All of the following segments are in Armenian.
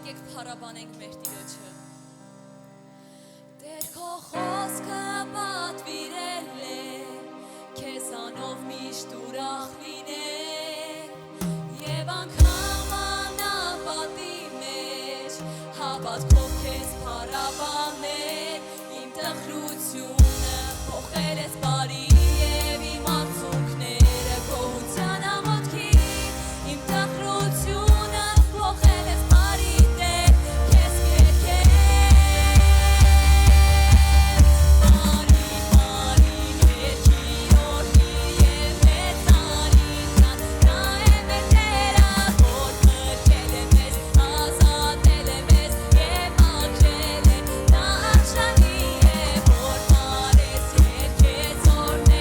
եկեք փառաբանենք մեր Տիրոջը։ Տեր քո խոսքը պատվիրել է, քեզանով միշտ ուրախ լինել, եւ անգամ անապատի մեջ հավատքով քեզ փառաբանել, իմ տխրությունը փոխել ես բարի եւ իմ արցունքները գոհության աղոթքի, իմ տխրությունը փոխել ես բարի Տեր, քեզ կերքել, բարի ներքի օրհնի եւ մեծարին նա է մեր Տերը, որ մրգել է մեզ, ազատել է մեզ եւ մաքրել է, նա արժանի է, որ մարես երկեց օրներ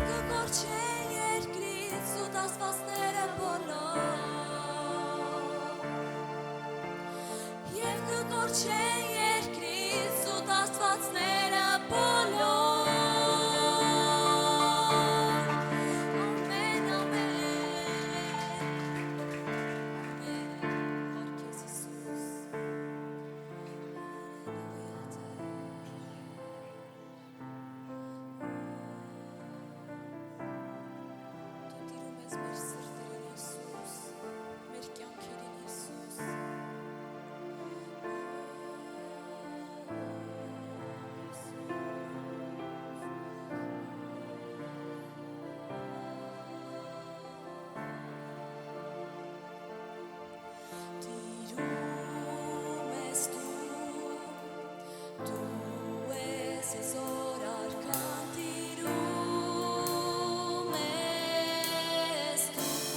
կկորչեն երկրից ու տասվածները բոլոր Եվ կկորչեն երկրից ու տասվածները բոլոր Ամեն, ամեն Փառք քեզ Հիսուս Հալելույա Դու տիրում ես մեր սրտերին Հիսուս մեր կյանքերին Հիսուս Տիրում ես դու ես հզոր արքան տիրում ես դու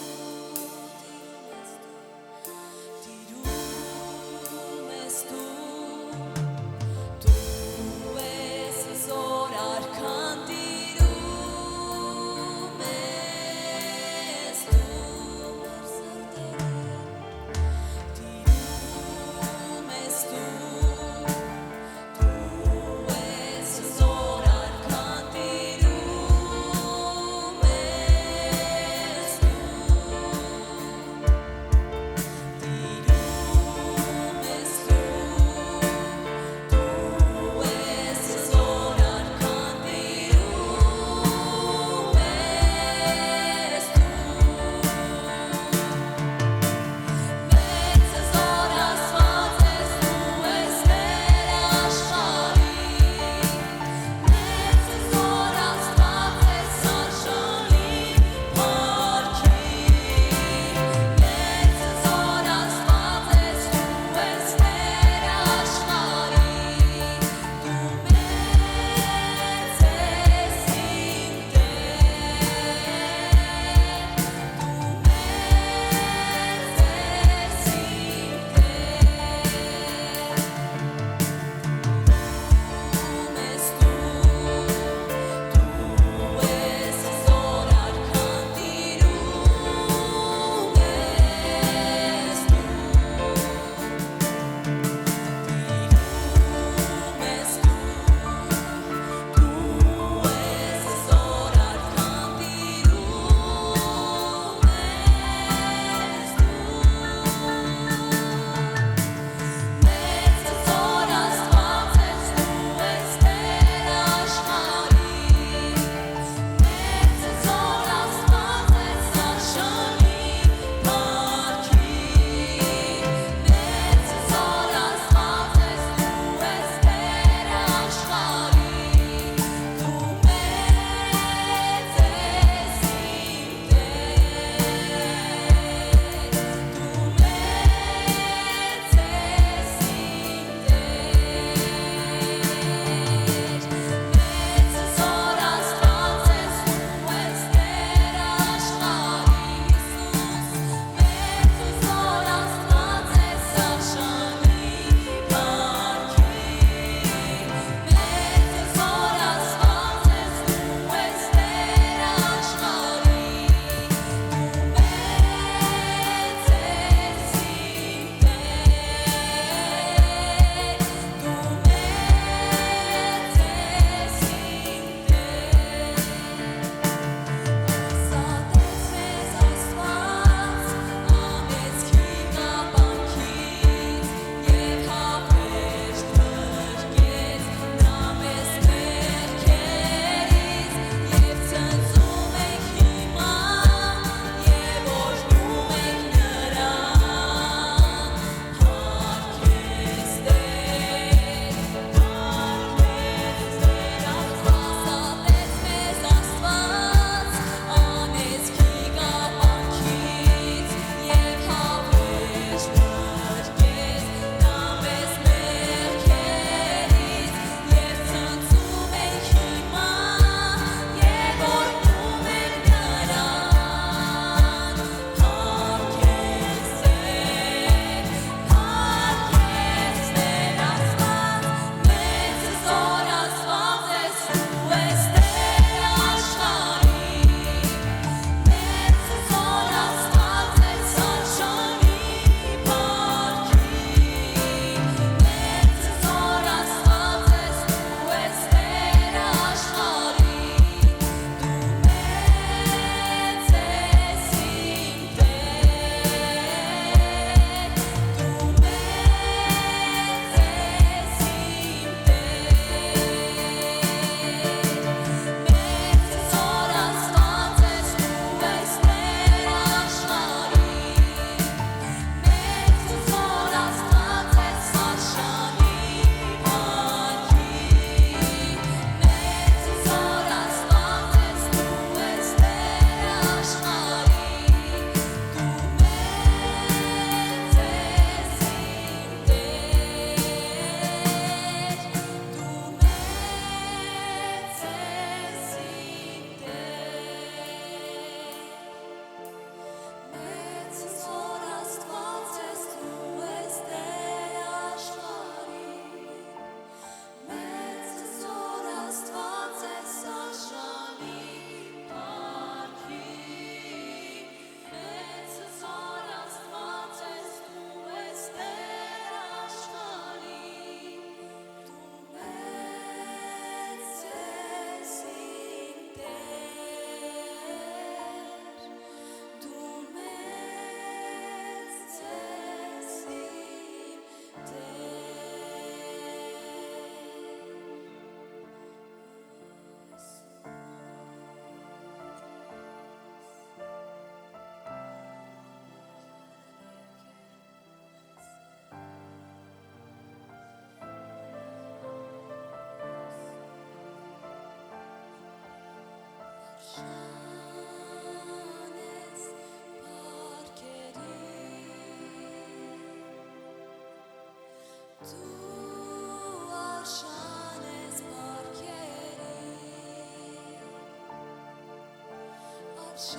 Արշանես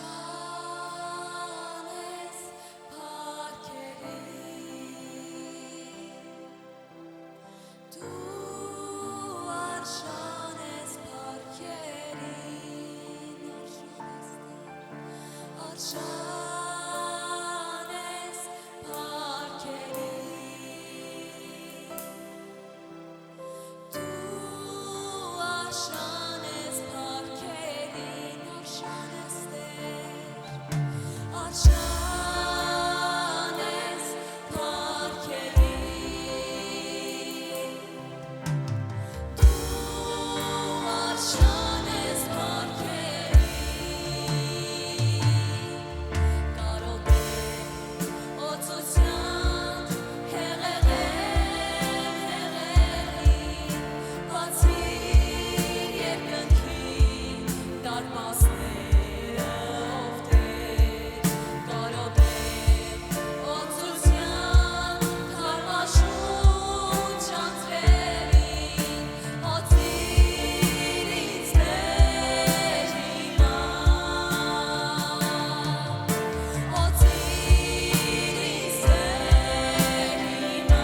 փառքերի Դու արշանես փառքերին Արշանես փառքերին Դու արշանես փառքերին Արշանես Արշանես փառքերին Դու արշանես փառքերին Կարոտ է օծության հեղեղի Բացիր երկնքի դարպասները ով Տեր Կարոտ է օծության թարմաշուչ անձրևին Օծիր ինձ Տեր հիմա Օծիր ինձ Տեր հիմա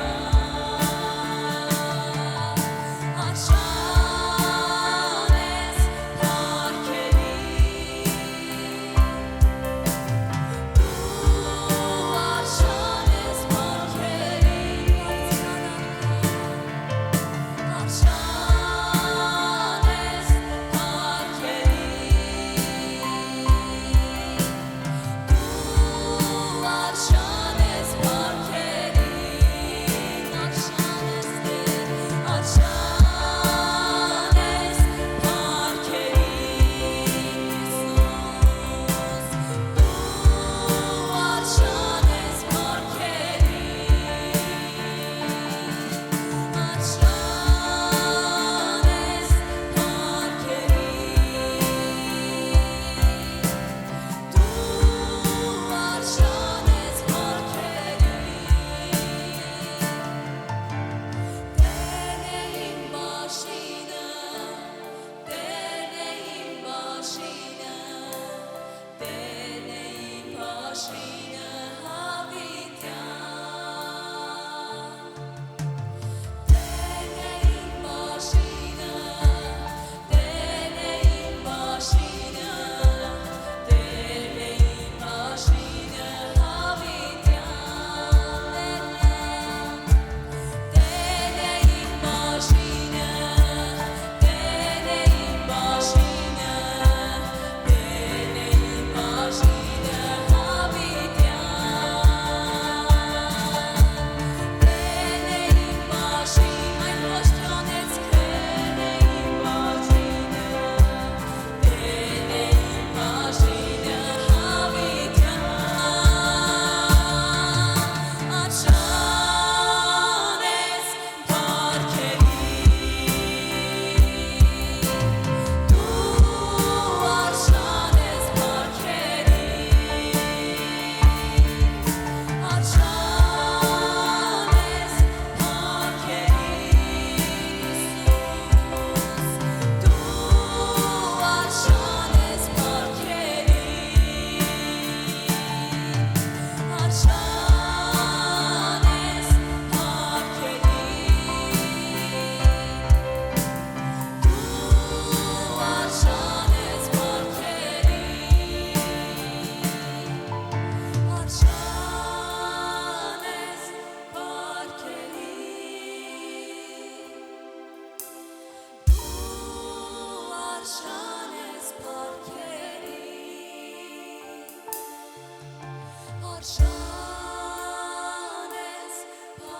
Արշանես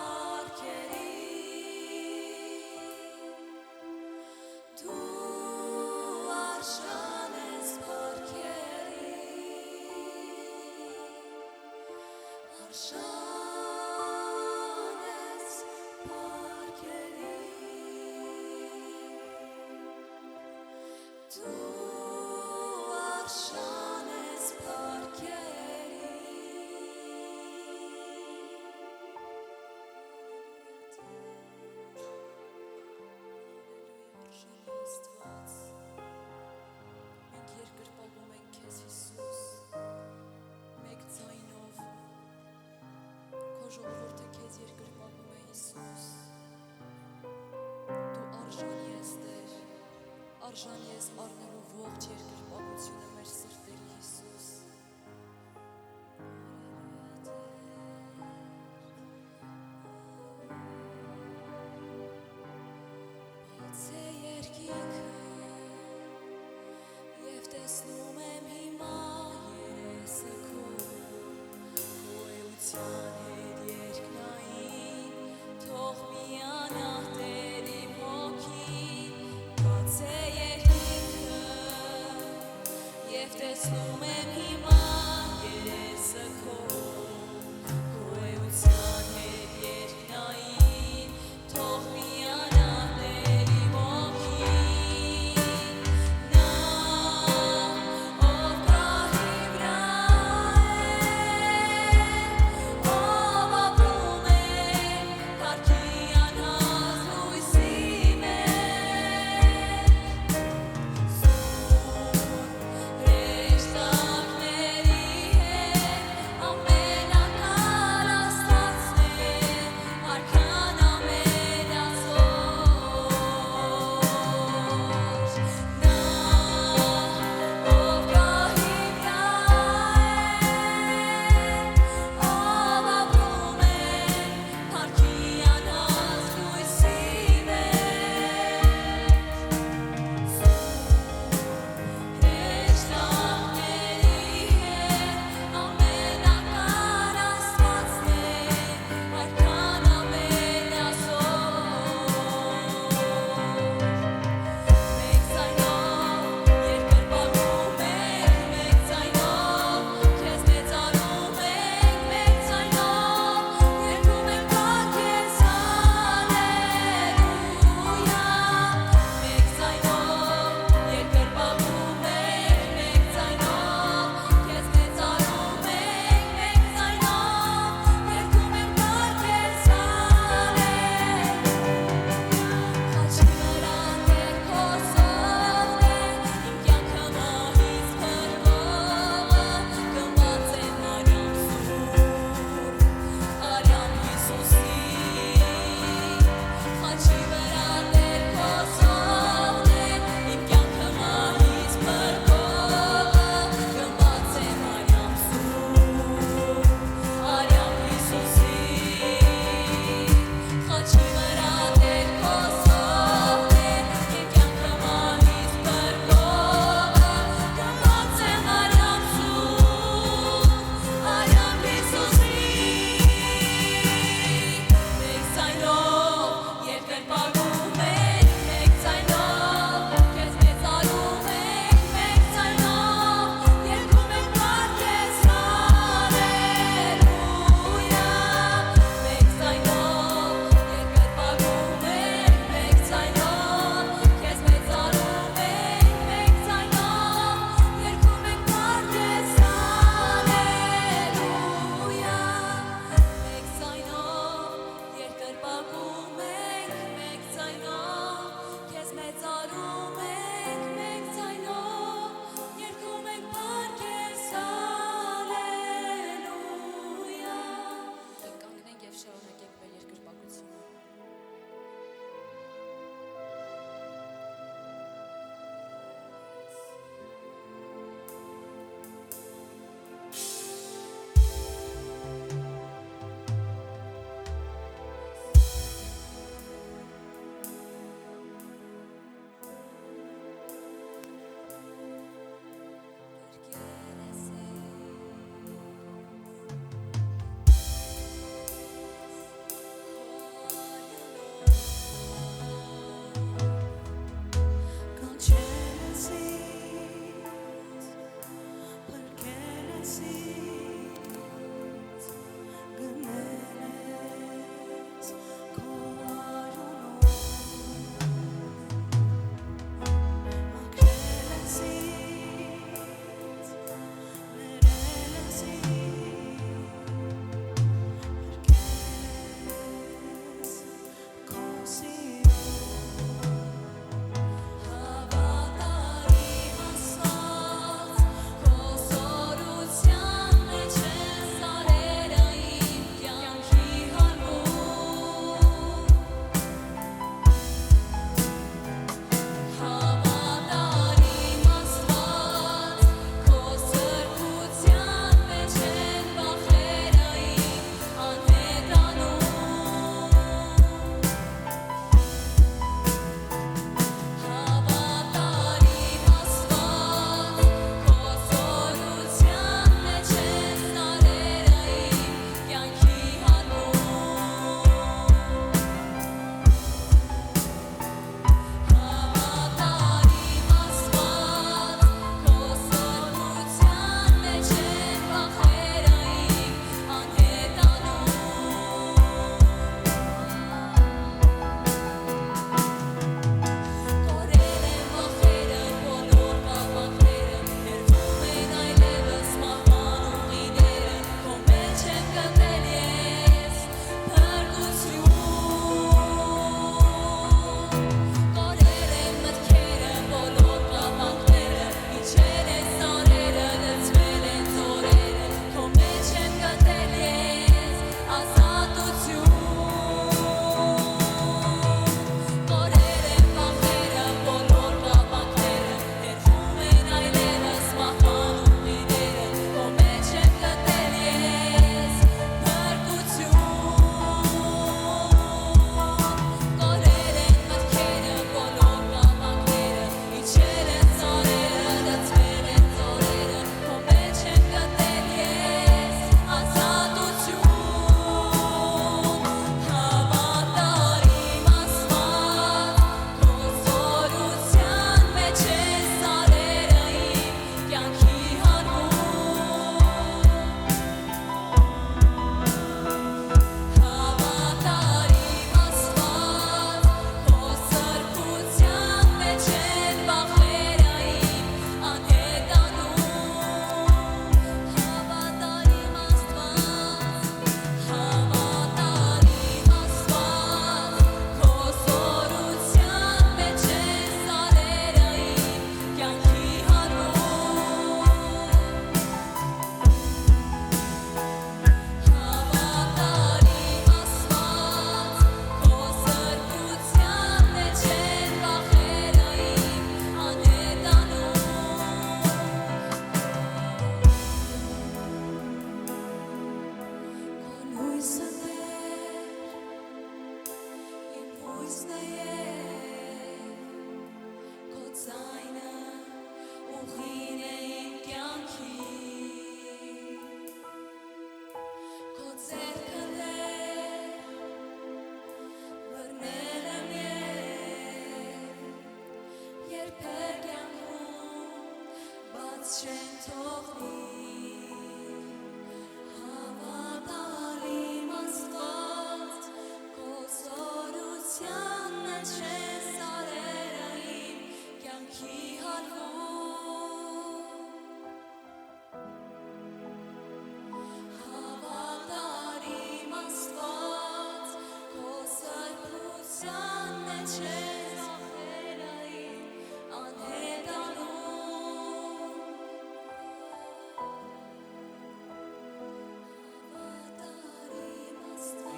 փառքերին Դու արշանես փառքերին Արշանես Աստված, մենք երկրպագում ենք քեզ Հիսուս արժան ես առնելու ողջ երկրպագությունը մեր սրտերի Հիսուս։ Բաց է երկինքը և տեսնում եմ հիմա երեսը քո, քո էության հետ երկնային, թող միանա Տեր իմ հոգին։ Բաց է երկինքը և տեսնում եմ հիմա երեսը քո, քո էության հետ երկնային, թող միանա Տեր իմ հոգին։ Նա, ով գահի վրա ով ապրում է կարգի անհաս լույսի մեջ, սուրբ հրեշտակների հետ ամենակար Աստված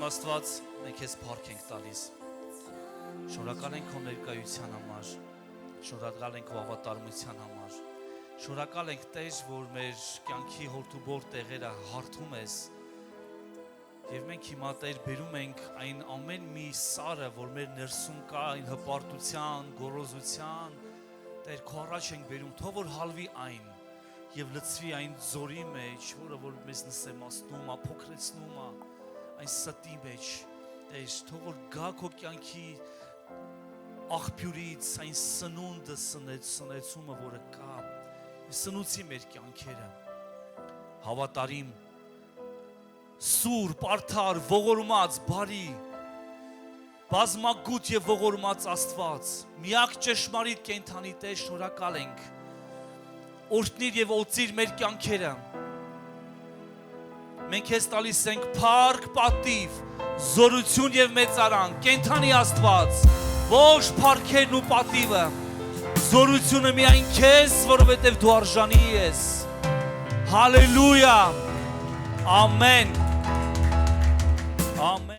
Աստված, մենք ես փառք ենք տալիս։ Շնորհակալ ենք քո ներկայության համար։ Շնորհակալ ենք քո ավատարմության համար։ Շնորհակալ ենք Տեր, որ մեր կյանքի հորթուբոր տեղերը հարթում ես։ Եվ մենք հիմա Տեր բերում ենք այն ամեն մի սարը, որ մեր ներսում կա, այն հպարտության, գոռոզության, Տեր քո առաջ ենք բերում, թող որ հալվի այն եւ լցվի այն ձորի մեջ, որը որ մեզ նսեմացնում, փոքրեցնում է, այն ստի մեջ, Տեր, թող որ գա քո կյանքի աղբյուրից այն սնունդը սնեցումը, որը կա, սնուցի մեր կյանքերը, հավատարիմ, սուրբ, արդար, ողորմած, բարի, բազմագութ եւ ողորմած Աստված, միակ ճշմարիտ կենդանի Տեր, շնորհակալ ենք, օրհնիր եւ օծիր մեր կյանքերը, մենք ես տալիս ենք փառք, պատիվ, զորություն եւ մեծարան, կենդանի Աստված, ոչ փառքերն ու պատիվը, զորությունը միայն քեզ, որովհետեւ դու արժանի ես, հալելույա, ամեն, ամեն։